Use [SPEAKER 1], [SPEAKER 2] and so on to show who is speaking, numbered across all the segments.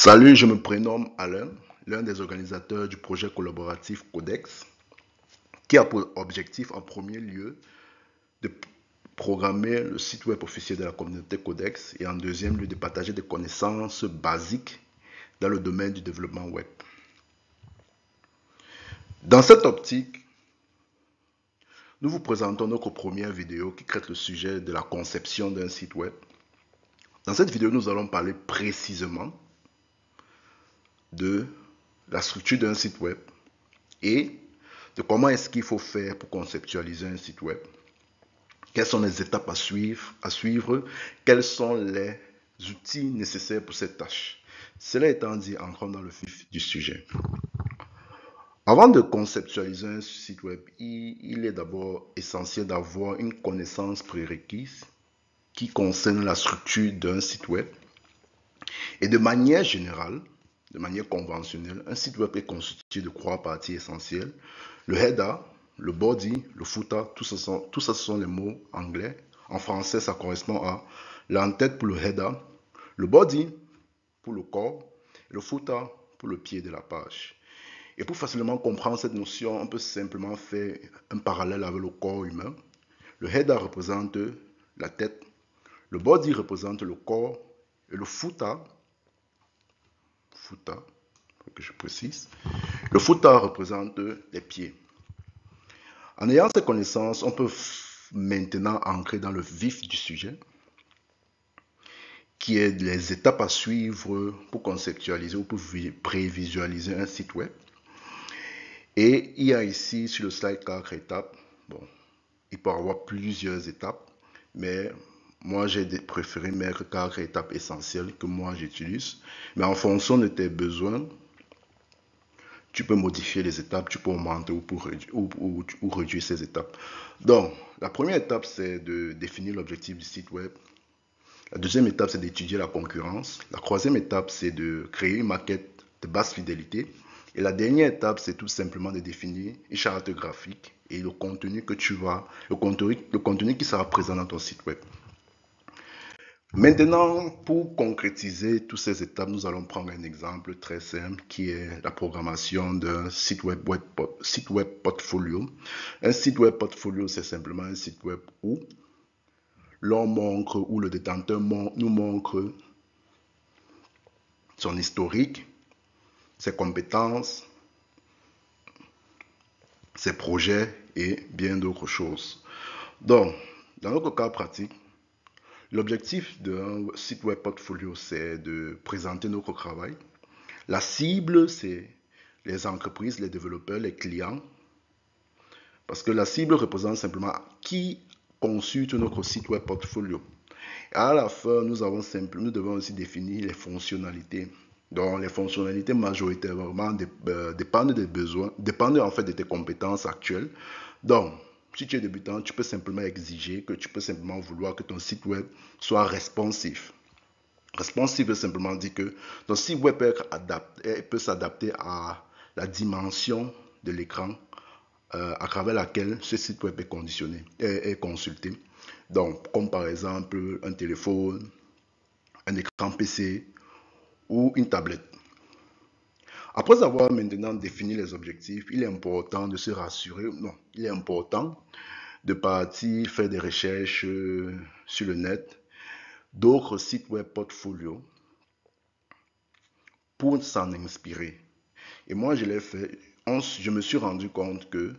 [SPEAKER 1] Salut, je me prénomme Alain, l'un des organisateurs du projet collaboratif Codex, qui a pour objectif en premier lieu de programmer le site web officiel de la communauté Codex et en deuxième lieu de partager des connaissances basiques dans le domaine du développement web. Dans cette optique, nous vous présentons notre première vidéo qui traite le sujet de la conception d'un site web. Dans cette vidéo, nous allons parler précisément de la structure d'un site web et de comment est-ce qu'il faut faire pour conceptualiser un site web. Quelles sont les étapes à suivre, quels sont les outils nécessaires pour cette tâche. Cela étant dit, entrons dans le vif du sujet. Avant de conceptualiser un site web, il est d'abord essentiel d'avoir une connaissance prérequise qui concerne la structure d'un site web. Et de manière générale, de manière conventionnelle, un site web est constitué de 3 parties essentielles. Le header, le body, le footer, tout ça sont les mots anglais. En français, ça correspond à l'entête pour le header, le body pour le corps, et le footer pour le pied de la page. Et pour facilement comprendre cette notion, on peut simplement faire un parallèle avec le corps humain. Le header représente la tête, le body représente le corps, et le footer, faut que je précise, le footer représente les pieds. En ayant ces connaissances, on peut maintenant entrer dans le vif du sujet, qui est les étapes à suivre pour conceptualiser ou pour prévisualiser un site web. Et il y a ici sur le slide 4 étapes. Bon, il peut y avoir plusieurs étapes, mais moi j'ai préféré mettre 4 étapes essentielles que moi j'utilise. Mais en fonction de tes besoins, tu peux modifier les étapes, tu peux augmenter ou réduire ces étapes. Donc, la première étape, c'est de définir l'objectif du site web. La deuxième étape, c'est d'étudier la concurrence. La troisième étape, c'est de créer une maquette de basse fidélité. Et la dernière étape, c'est tout simplement de définir une charte graphique et le contenu que le contenu qui sera présent dans ton site web. Maintenant, pour concrétiser toutes ces étapes, nous allons prendre un exemple très simple qui est la programmation d'un site web portfolio. Un site web portfolio, c'est simplement un site web où l'on montre, où le détenteur nous montre son historique, ses compétences, ses projets et bien d'autres choses. Donc, dans notre cas pratique, l'objectif d'un site web portfolio, c'est de présenter notre travail. La cible, c'est les entreprises, les développeurs, les clients. Parce que la cible représente simplement qui consulte notre site web portfolio. Et à la fin, nous devons aussi définir les fonctionnalités. Donc, les fonctionnalités majoritairement dépendent des besoins, dépendent en fait de tes compétences actuelles. Donc, si tu es débutant, tu peux simplement exiger tu peux simplement vouloir que ton site web soit responsif. Responsive veut simplement dire que ton site web peut s'adapter à la dimension de l'écran à travers laquelle ce site web est consulté. Donc, comme par exemple un téléphone, un écran PC ou une tablette. Après avoir maintenant défini les objectifs, il est important de se rassurer, il est important de partir faire des recherches sur le net, d'autres sites web portfolio pour s'en inspirer. Et moi, je l'ai fait, je me suis rendu compte que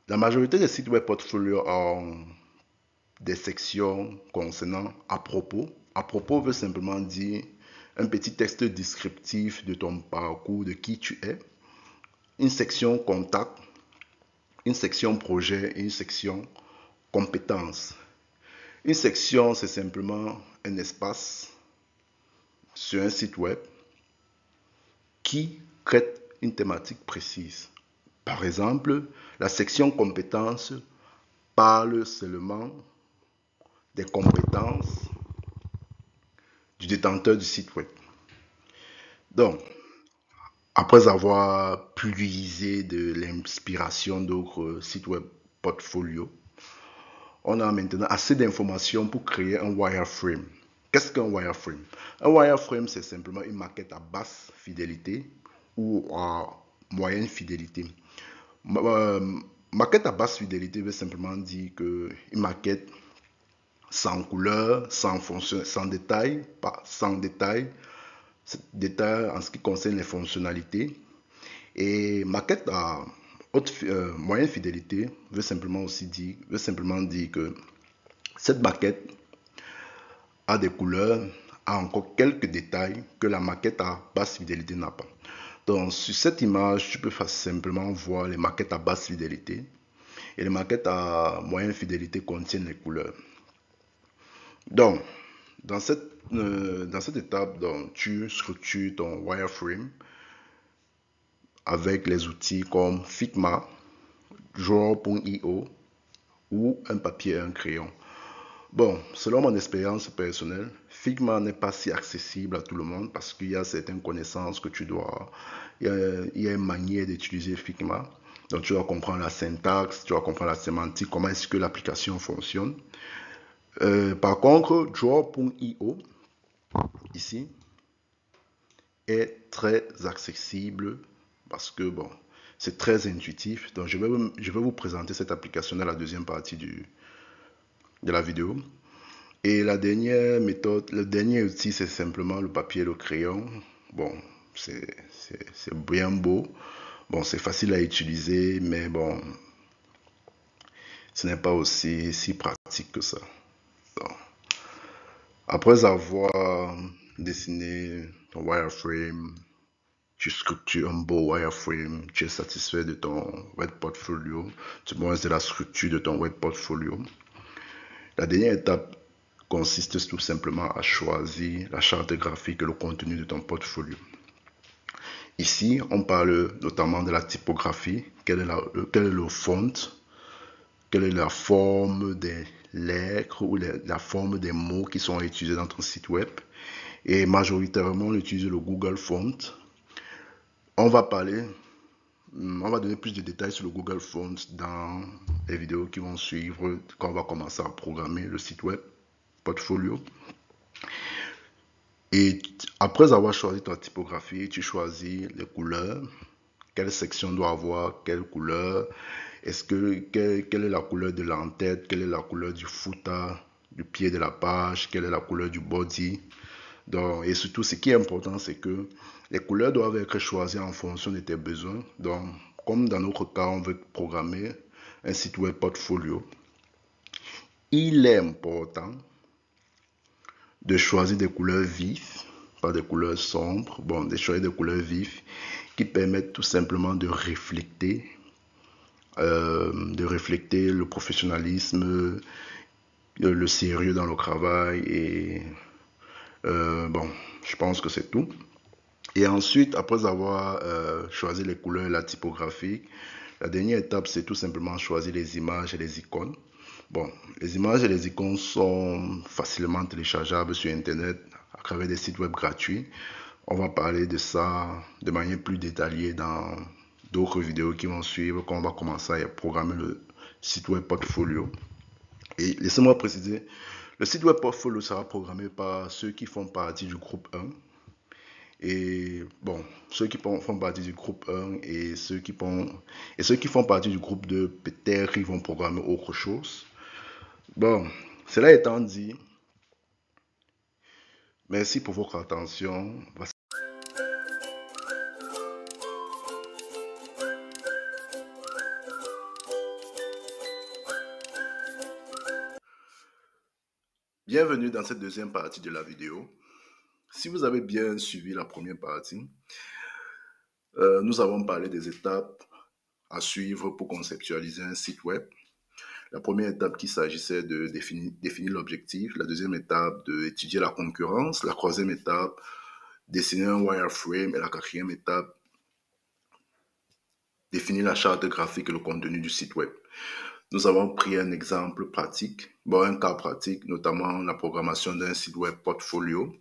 [SPEAKER 1] la majorité des sites web portfolio ont des sections concernant à propos. À propos veut simplement dire un petit texte descriptif de ton parcours, de qui tu es, une section contact, une section projet et une section compétences. Une section, c'est simplement un espace sur un site web qui traite une thématique précise. Par exemple, la section compétences parle seulement des compétences du détenteur du site web. Donc, après avoir puisé de l'inspiration d'autres sites web portfolio, on a maintenant assez d'informations pour créer un wireframe. Qu'est-ce qu'un wireframe? Un wireframe, c'est simplement une maquette à basse fidélité ou à moyenne fidélité. Maquette à basse fidélité veut simplement dire qu'une maquette sans couleur, sans fonction, sans détail, pas sans détail, détail en ce qui concerne les fonctionnalités. Et maquette à moyenne fidélité veut simplement dire que cette maquette a des couleurs, a encore quelques détails que la maquette à basse fidélité n'a pas. Donc sur cette image, tu peux simplement voir les maquettes à basse fidélité et les maquettes à moyenne fidélité contiennent les couleurs. Donc, dans cette étape, donc, tu structures ton wireframe avec les outils comme Figma, Draw.io ou un papier et un crayon. Bon, selon mon expérience personnelle, Figma n'est pas si accessible à tout le monde parce qu'il y a certaines connaissances que tu dois... Il y a une manière d'utiliser Figma. Donc tu dois comprendre la syntaxe, tu dois comprendre la sémantique, comment est-ce que l'application fonctionne. Par contre, Draw.io, ici, est très accessible parce que, bon, c'est très intuitif. Donc je vais vous présenter cette application dans la deuxième partie de la vidéo. Et la dernière méthode, le dernier outil, c'est simplement le papier et le crayon. Bon, c'est bien beau. Bon, c'est facile à utiliser, mais bon, ce n'est pas aussi si pratique que ça. Donc, après avoir dessiné ton wireframe, tu structures un beau wireframe, tu es satisfait de ton web portfolio, du moins de la structure de ton web portfolio. La dernière étape consiste tout simplement à choisir la charte graphique et le contenu de ton portfolio. Ici, on parle notamment de la typographie, quel est le font, quelle est la forme des lettres ou la forme des mots qui sont utilisés dans ton site web. Et majoritairement, on utilise le Google Font. On va donner plus de détails sur le Google Font dans les vidéos qui vont suivre quand on va commencer à programmer le site web portfolio. Et après avoir choisi ta typographie, tu choisis les couleurs. Quelle section doit avoir quelle couleur? Quelle est la couleur de l'entête? Quelle est la couleur du footer, du pied de la page? Quelle est la couleur du body? Donc, et surtout, ce qui est important, c'est que les couleurs doivent être choisies en fonction de tes besoins. Donc, comme dans notre cas, on veut programmer un site web portfolio, il est important de choisir des couleurs vives, pas des couleurs sombres, bon, de choisir des couleurs vives qui permettent tout simplement de refléter le professionnalisme, le sérieux dans le travail et bon, je pense que c'est tout. Et ensuite, après avoir choisi les couleurs et la typographie, la dernière étape, c'est tout simplement choisir les images et les icônes. Bon, les images et les icônes sont facilement téléchargeables sur Internet à travers des sites web gratuits. On va parler de ça de manière plus détaillée dans d'autres vidéos qui vont suivre quand on va commencer à programmer le site web portfolio. Et laissez-moi préciser, le site web portfolio sera programmé par ceux qui font partie du groupe 1. Et bon, ceux qui font partie du groupe 1 et ceux qui font partie du groupe 2, peut-être ils vont programmer autre chose. Bon, cela étant dit, merci pour votre attention. Bienvenue dans cette deuxième partie de la vidéo. Si vous avez bien suivi la première partie, nous avons parlé des étapes à suivre pour conceptualiser un site web. La première étape qui s'agissait de définir l'objectif, la deuxième étape d'étudier la concurrence, la troisième étape dessiner un wireframe et la quatrième étape définir la charte graphique et le contenu du site web. Nous avons pris un exemple pratique, un cas pratique, notamment la programmation d'un site web portfolio.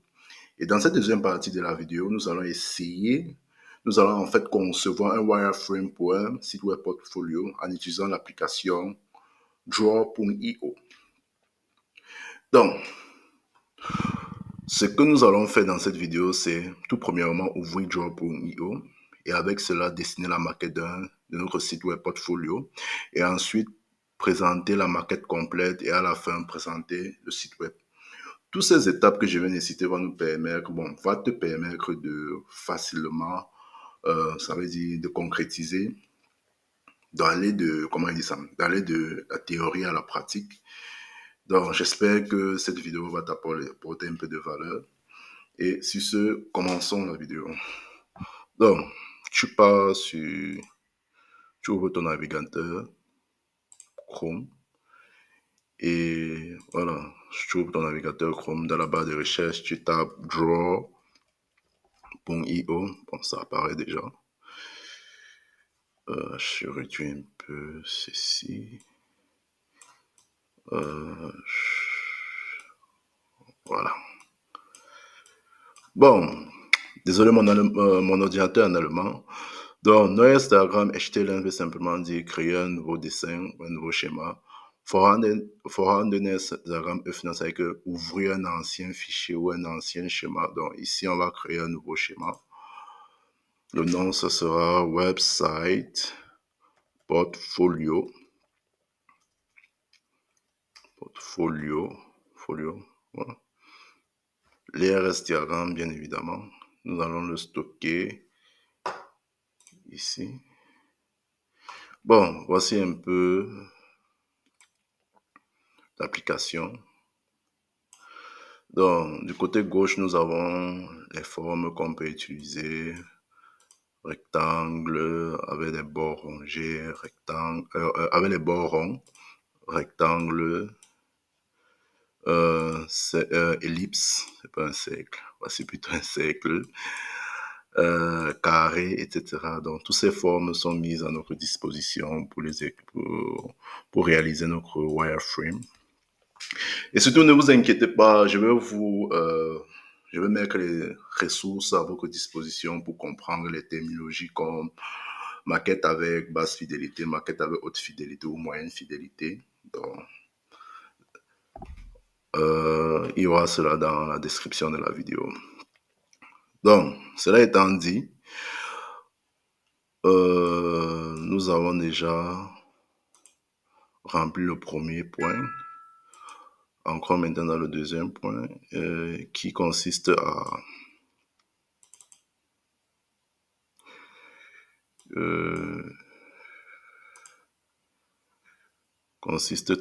[SPEAKER 1] Et dans cette deuxième partie de la vidéo, nous allons en fait concevoir un wireframe pour un site web portfolio en utilisant l'application Draw.io. Donc, Ce que nous allons faire dans cette vidéo, c'est tout premièrement ouvrir Draw.io et avec cela dessiner la maquette de notre site web portfolio et ensuite présenter la maquette complète et à la fin présenter le site web. Toutes ces étapes que je viens de citer vont nous permettre, va te permettre de facilement, ça veut dire de concrétiser, d'aller de, comment on dit ça, d'aller de la théorie à la pratique. Donc, j'espère que cette vidéo va t'apporter un peu de valeur. Et sur ce, commençons la vidéo. Donc, tu ouvres ton navigateur Chrome et voilà, tu ouvres ton navigateur Chrome. Dans la barre de recherche, tu tapes draw.io. Bon, ça apparaît déjà. Je réduis un peu ceci. Voilà. Bon, désolé, mon ordinateur en allemand. Donc, neues Diagramm erstellen veut simplement dire créer un nouveau dessin, un nouveau schéma. Vorhandenes Diagramm öffnen, c'est que ouvrir un ancien fichier ou un ancien schéma. Donc, ici, on va créer un nouveau schéma. Le nom, ce sera website portfolio. Voilà. L'ERS diagramme, bien évidemment. Nous allons le stocker ici. Bon, voici un peu l'application. Donc, du côté gauche, nous avons les formes qu'on peut utiliser. Rectangle avec des bords rongés, rectangle, avec les bords ronds, rectangle, ellipse, c'est pas un cercle, voici plutôt un cercle, carré, etc. Donc, toutes ces formes sont mises à notre disposition pour réaliser notre wireframe. Et surtout, ne vous inquiétez pas, je vais mettre les ressources à votre disposition pour comprendre les terminologies comme maquette avec basse fidélité, maquette avec haute fidélité ou moyenne fidélité. Donc, il y aura cela dans la description de la vidéo. Donc, cela étant dit, nous avons déjà rempli le premier point. Encore maintenant le deuxième point qui consiste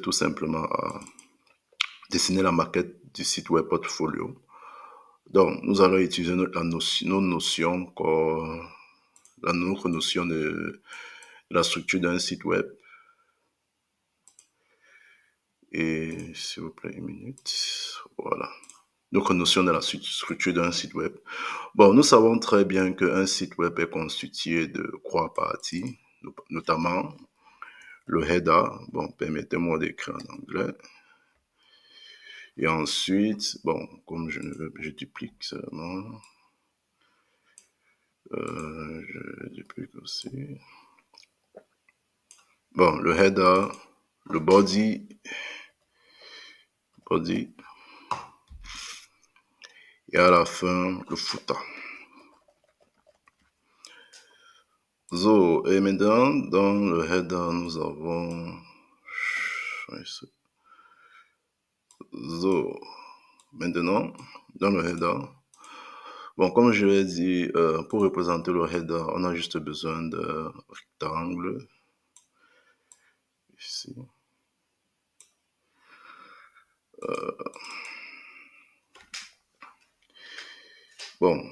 [SPEAKER 1] tout simplement à dessiner la maquette du site web portfolio. Donc, nous allons utiliser notre notion de la structure d'un site web. Et s'il vous plaît, une minute. Voilà. Notre notion de la structure d'un site web. Bon, nous savons très bien qu'un site web est constitué de trois parties, notamment le header. Bon, permettez-moi d'écrire en anglais. Et ensuite, bon, comme je duplique seulement. Je duplique aussi. Bon, le header, le body, et à la fin, le footer. So, et maintenant, dans le header, nous avons... So, maintenant, dans le header, bon, comme je l'ai dit, pour représenter le header, on a juste besoin de rectangle. Ici. Bon,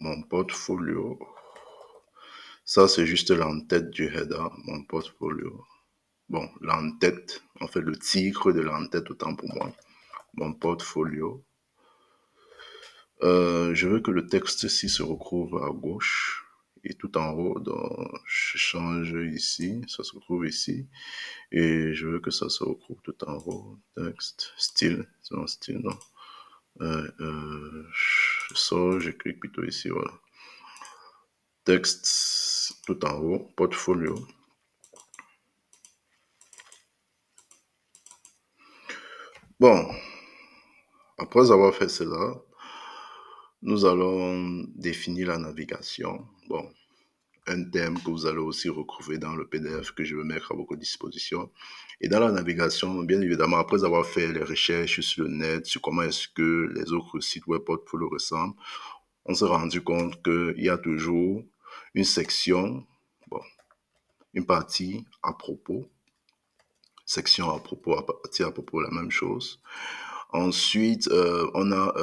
[SPEAKER 1] mon portfolio, ça c'est juste l'entête du header, mon portfolio. Bon, l'entête, en fait le titre de l'entête autant pour moi, mon portfolio. Je veux que le texte ici se retrouve à gauche et tout en haut, donc je change ici, ça se retrouve ici, et je veux que ça se retrouve tout en haut, texte, style, non, style, non. Je sors, je clique plutôt ici, voilà. Texte tout en haut, portfolio. Bon, Après avoir fait cela, nous allons définir la navigation. Bon, un thème que vous allez aussi retrouver dans le PDF que je vais mettre à votre disposition. Et dans la navigation, bien évidemment, après avoir fait les recherches sur le net, sur comment est-ce que les autres sites web portfolio ressemblent, on s'est rendu compte qu'il y a toujours une section, bon, une partie à propos, section à propos, partie à propos, la même chose. Ensuite, on a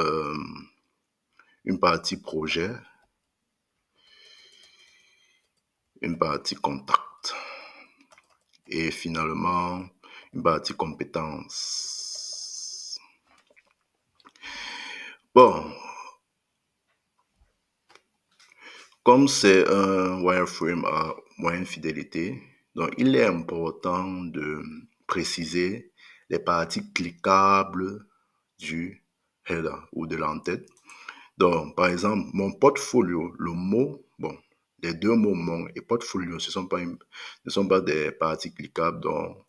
[SPEAKER 1] une partie projet, une partie contact et finalement une partie compétence. Bon, comme c'est un wireframe à moyenne fidélité, donc il est important de préciser les parties cliquables du header ou de l'entête. Donc, par exemple, mon portfolio, le mot, bon, les deux mots mon et portfolio, ne sont pas des parties cliquables, donc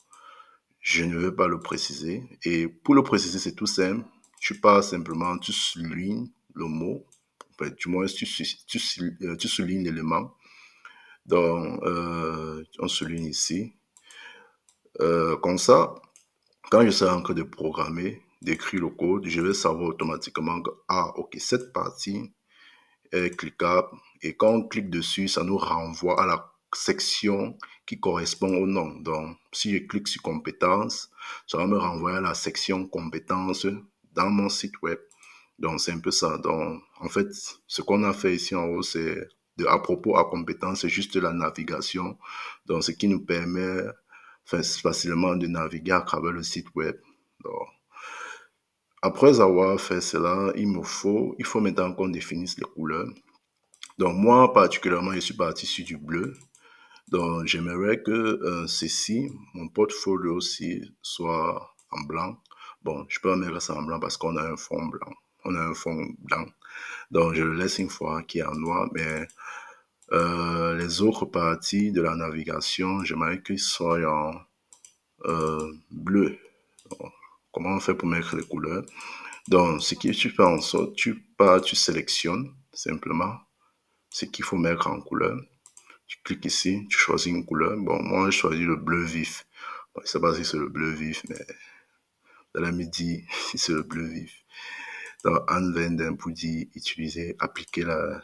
[SPEAKER 1] je ne veux pas le préciser. Et pour le préciser, c'est tout simple. Tu pars simplement, tu soulignes le mot, enfin, du moins, tu soulignes l'élément. Donc, on souligne ici. Comme ça, quand je serai en train de programmer, d'écrire le code, je vais savoir automatiquement que, ah, ok, cette partie est cliquable. Et quand on clique dessus, ça nous renvoie à la section qui correspond au nom. Donc, si je clique sur compétences, ça va me renvoyer à la section compétences dans mon site web. Donc, c'est un peu ça. Donc, en fait, ce qu'on a fait ici en haut, c'est de à propos à compétences, c'est juste la navigation. Donc, ce qui nous permet facilement de naviguer à travers le site web. Donc, après avoir fait cela, il faut maintenant qu'on définisse les couleurs. Donc, moi, particulièrement, je suis parti sur du bleu. Donc, j'aimerais que ceci, mon portfolio aussi, soit en blanc. Bon, je peux en mettre ça en blanc parce qu'on a un fond blanc. On a un fond blanc. Donc, je le laisse une fois qui est en noir, mais les autres parties de la navigation, j'aimerais qu'ils soient en bleu. Donc, comment on fait pour mettre les couleurs? Donc, ce que tu fais en sorte, tu sélectionnes simplement ce qu'il faut mettre en couleur. Tu cliques ici, tu choisis une couleur. Bon, moi, je choisis le bleu vif. Bon, je ne sais pas si c'est le bleu vif, mais dans la midi, si c'est le bleu vif. Donc, anwenden pour dire utiliser, appliquer la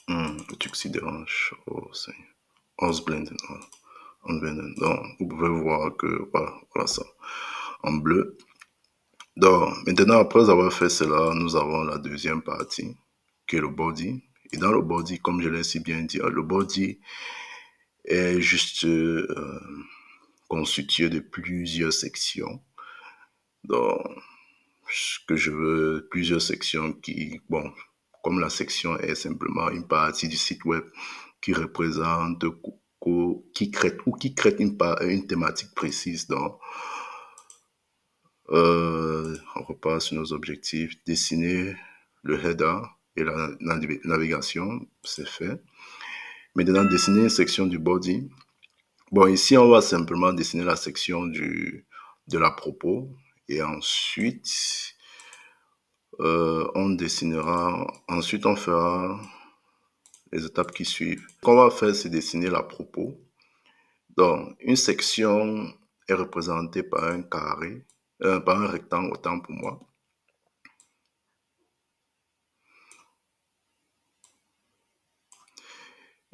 [SPEAKER 1] le truc qui dérange. Oh, c'est Ausblenden. Anwenden. Donc, vous pouvez voir que voilà ça en bleu. Donc, maintenant, après avoir fait cela, nous avons la deuxième partie, qui est le body. Et dans le body, comme je l'ai si bien dit, le body est juste constitué de plusieurs sections. Donc, ce que je veux, plusieurs sections qui, bon, comme la section est simplement une partie du site web qui représente, qui crée une thématique précise. Donc, on repasse sur nos objectifs, dessiner le header et la navigation, c'est fait. Maintenant, dessiner une section du body. Bon, ici, on va simplement dessiner la section de la propos et ensuite, ensuite on fera les étapes qui suivent. Ce qu'on va faire, c'est dessiner la propos. Donc, une section est représentée par un carré, par un rectangle, autant pour moi.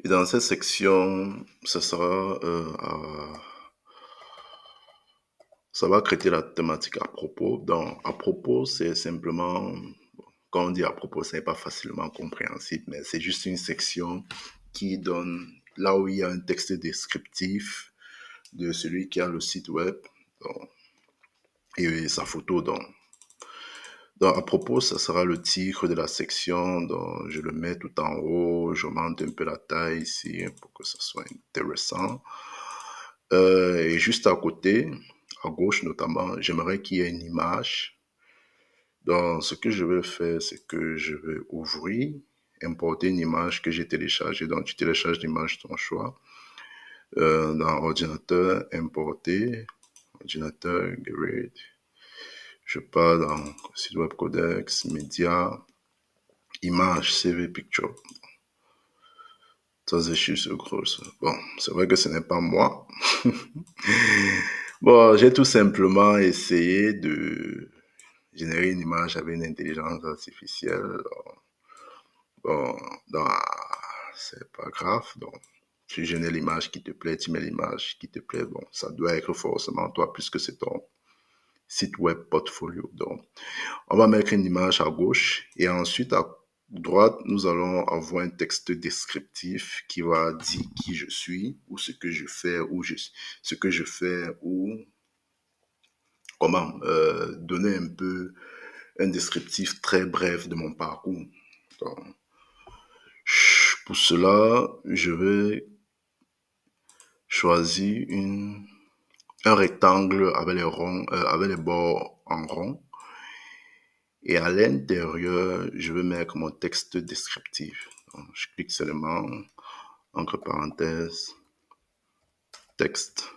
[SPEAKER 1] Et dans cette section, ça va traiter la thématique à propos. Donc, à propos, c'est simplement, quand on dit à propos, ce n'est pas facilement compréhensible, mais c'est juste une section qui donne, là où il y a un texte descriptif de celui qui a le site web donc, et sa photo. Donc, à propos, ça sera le titre de la section. Donc, je le mets tout en haut. J'augmente un peu la taille ici pour que ça soit intéressant. Et juste à côté, à gauche notamment, j'aimerais qu'il y ait une image. Donc, ce que je vais faire, c'est que je vais ouvrir, importer une image que j'ai téléchargée. Donc, tu télécharges l'image de ton choix. Dans l'ordinateur, importer. ordinateur, Grid. Je pars dans site web codex, média, image, CV, picture. Ça, c'est juste gros. Bon, c'est vrai que ce n'est pas moi. Bon, j'ai tout simplement essayé de générer une image avec une intelligence artificielle. Bon, donc, c'est pas grave. Donc, tu génères l'image qui te plaît, tu mets l'image qui te plaît. Bon, ça doit être forcément toi puisque c'est ton site web portfolio. Donc, on va mettre une image à gauche et ensuite à droite, nous allons avoir un texte descriptif qui va dire qui je suis ou ce que je fais ce que je fais ou comment donner un peu un descriptif très bref de mon parcours. Donc, pour cela, je vais choisir un rectangle avec les bords en rond. Et à l'intérieur, je vais mettre mon texte descriptif. Donc, je clique seulement, entre parenthèses, texte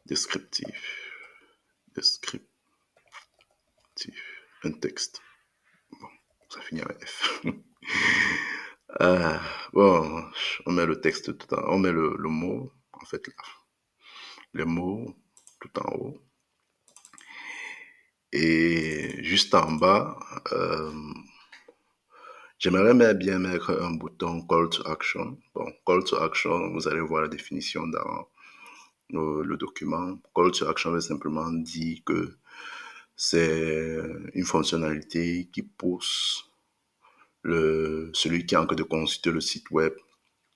[SPEAKER 1] descriptif. Descriptif. Un texte. Bon, ça finit avec F. Bon, on met le texte tout en haut, on met le mot, en fait, là, les mots tout en haut. Et juste en bas, j'aimerais bien mettre un bouton Call to Action. Bon, Call to Action, vous allez voir la définition dans le document. Call to Action veut simplement dire que c'est une fonctionnalité qui pousse celui qui est en train de consulter le site web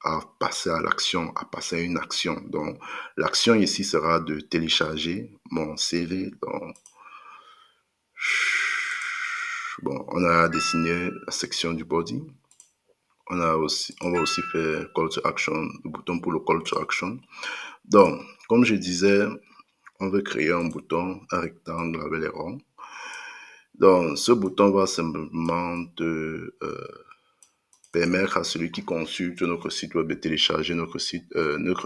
[SPEAKER 1] à passer à l'action, à passer à une action. Donc, l'action ici sera de télécharger mon CV. Donc, bon, on a dessiné la section du body. On va aussi faire call to action, le bouton pour le call to action. Donc, comme je disais, on veut créer un bouton, un rectangle avec les ronds. Donc, ce bouton va simplement te permettre à celui qui consulte notre site web de télécharger notre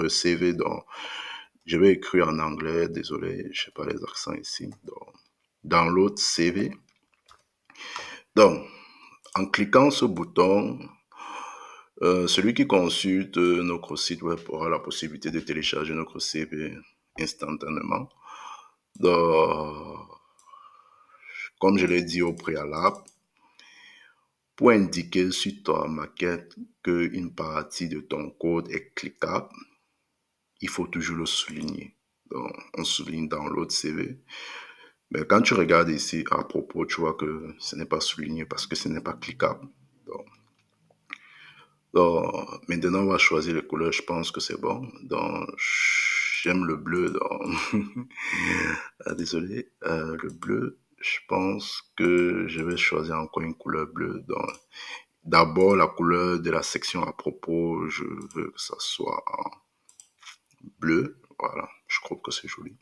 [SPEAKER 1] CV. Donc, je vais écrire en anglais, désolé, je sais pas les accents ici. Donc, download CV. Donc, en cliquant ce bouton, celui qui consulte notre site web aura la possibilité de télécharger notre CV instantanément. Donc, comme je l'ai dit au préalable, pour indiquer sur ta maquette qu'une partie de ton code est cliquable, il faut toujours le souligner. Donc, on souligne dans l'autre CV. Mais quand tu regardes ici à propos, tu vois que ce n'est pas souligné parce que ce n'est pas cliquable. Donc, maintenant, on va choisir les couleurs. Je pense que c'est bon. Donc, j'aime le bleu. Donc, désolé. Le bleu, je pense que je vais choisir encore une couleur bleue. Donc, d'abord, la couleur de la section à propos, je veux que ça soit en bleu. Voilà, je trouve que c'est joli.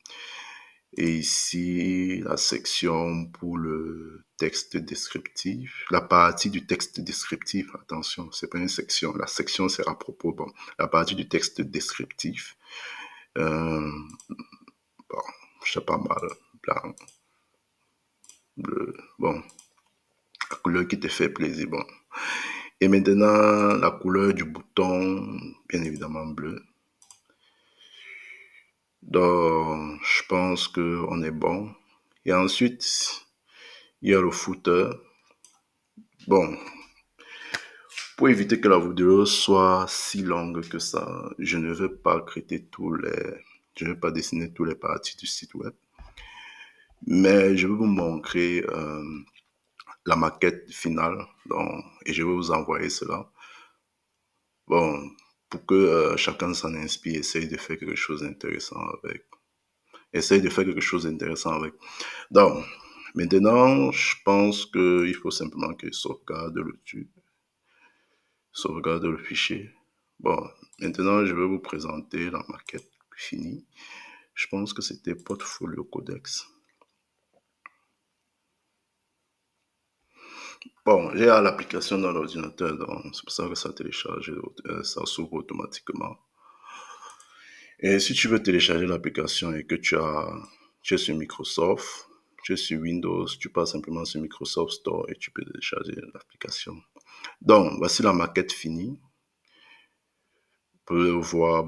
[SPEAKER 1] Et ici, la section pour le texte descriptif. La partie du texte descriptif, attention, c'est pas une section. La section, c'est à propos. Bon, la partie du texte descriptif. Bon, c'est pas mal. Blanc, bleu. Bon, la couleur qui te fait plaisir. Bon. Et maintenant, la couleur du bouton, bien évidemment bleu. Donc, je pense qu'on est bon. Et ensuite, il y a le footer. Bon, pour éviter que la vidéo soit si longue que ça, je ne vais pas créer je ne vais pas dessiner toutes les parties du site web. Mais je vais vous montrer la maquette finale. Donc, et je vais vous envoyer cela. Bon, pour que chacun s'en inspire, essaye de faire quelque chose d'intéressant avec. Essaye de faire quelque chose d'intéressant avec. Donc, maintenant, je pense qu'il faut simplement que je sauvegarde le fichier. Bon, maintenant, je vais vous présenter la maquette finie. Je pense que c'était Portfolio Codex. Bon, j'ai l'application dans l'ordinateur, donc c'est pour ça que ça télécharge, ça s'ouvre automatiquement. Et si tu veux télécharger l'application et que tu es sur Microsoft, tu es sur Windows, tu passes simplement sur Microsoft Store et tu peux télécharger l'application. Donc, voici la maquette finie. Vous pouvez voir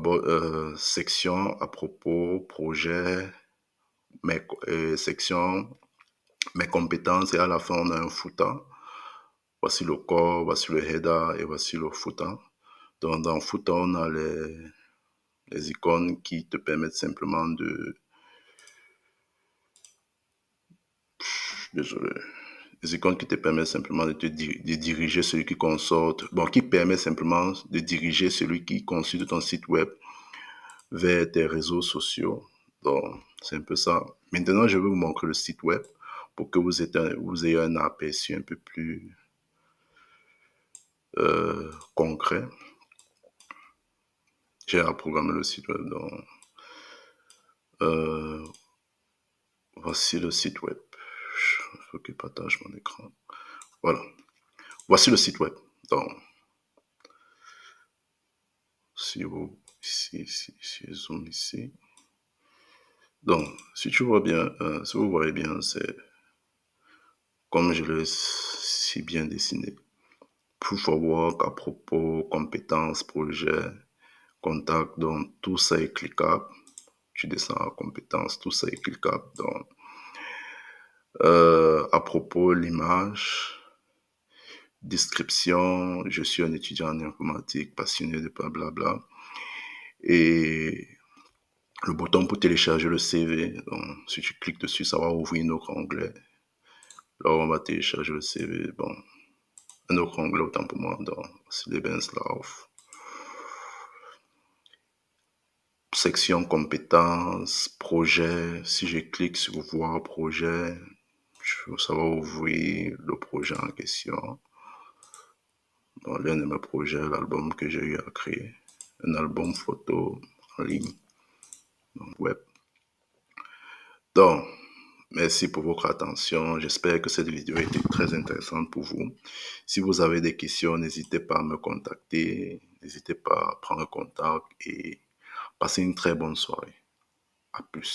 [SPEAKER 1] section à propos, projet, section, mes compétences et à la fin on a un footer. Voici le corps, voici le header et voici le footer. Donc, dans le footer, on a les icônes qui te permettent simplement désolé, les icônes qui te permettent simplement de diriger celui qui consulte, bon, qui permet simplement de diriger celui qui consulte ton site web vers tes réseaux sociaux. Donc, c'est un peu ça. Maintenant, je vais vous montrer le site web pour que vous ayez un aperçu un peu plus concret. J'ai à programmer le site web. Donc, voici le site web. Il faut que je partage mon écran. Voilà. Voici le site web. Donc, si vous, si je zoome ici. Donc, si tu vois bien, si vous voyez bien, c'est comme je l'ai si bien dessiné. Proof of work, à propos, compétences, projet, contact, donc tout ça est cliquable. Tu descends à compétences, tout ça est cliquable. Donc, à propos, l'image, description, je suis un étudiant en informatique, passionné de blablabla. Et le bouton pour télécharger le CV, donc si tu cliques dessus, ça va ouvrir un autre onglet. Là, on va télécharger le CV. Bon, un autre onglet autant pour moi dans Lebenslauf. Section compétences, projet. Si je clique sur voir projet, ça va ouvrir le projet en question. Bon, l'un de mes projets, l'album que j'ai eu à créer. Un album photo en ligne, donc web. Donc, merci pour votre attention. J'espère que cette vidéo a été très intéressante pour vous. Si vous avez des questions, n'hésitez pas à me contacter. N'hésitez pas à prendre contact et passez une très bonne soirée. À plus.